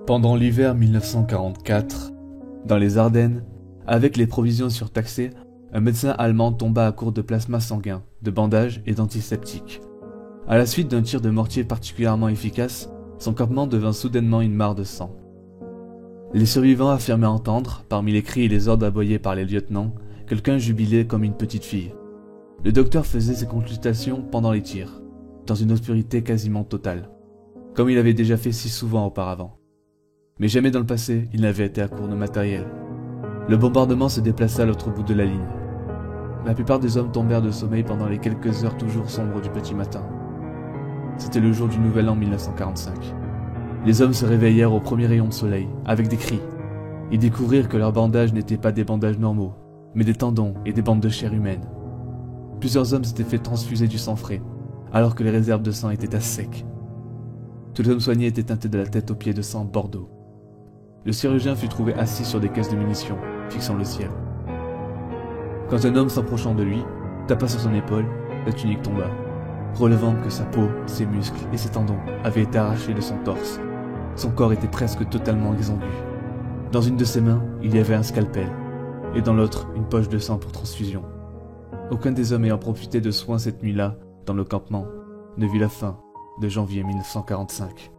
Pendant l'hiver 1944, dans les Ardennes, avec les provisions surtaxées, un médecin allemand tomba à court de plasma sanguin, de bandages et d'antiseptiques. À la suite d'un tir de mortier particulièrement efficace, son campement devint soudainement une mare de sang. Les survivants affirmaient entendre, parmi les cris et les ordres aboyés par les lieutenants, quelqu'un jubilait comme une petite fille. Le docteur faisait ses consultations pendant les tirs, dans une obscurité quasiment totale, comme il avait déjà fait si souvent auparavant. Mais jamais dans le passé, il n'avait été à court de matériel. Le bombardement se déplaça à l'autre bout de la ligne. La plupart des hommes tombèrent de sommeil pendant les quelques heures toujours sombres du petit matin. C'était le jour du nouvel an 1945. Les hommes se réveillèrent au premier rayon de soleil, avec des cris. Ils découvrirent que leurs bandages n'étaient pas des bandages normaux, mais des tendons et des bandes de chair humaine. Plusieurs hommes s'étaient fait transfuser du sang frais, alors que les réserves de sang étaient à sec. Tous les hommes soignés étaient teintés de la tête aux pieds de sang bordeaux. Le chirurgien fut trouvé assis sur des caisses de munitions, fixant le ciel. Quand un homme s'approchant de lui, tapa sur son épaule, la tunique tomba, relevant que sa peau, ses muscles et ses tendons avaient été arrachés de son torse. Son corps était presque totalement exsangu. Dans une de ses mains, il y avait un scalpel, et dans l'autre, une poche de sang pour transfusion. Aucun des hommes ayant profité de soins cette nuit-là, dans le campement, ne vit la fin de janvier 1945.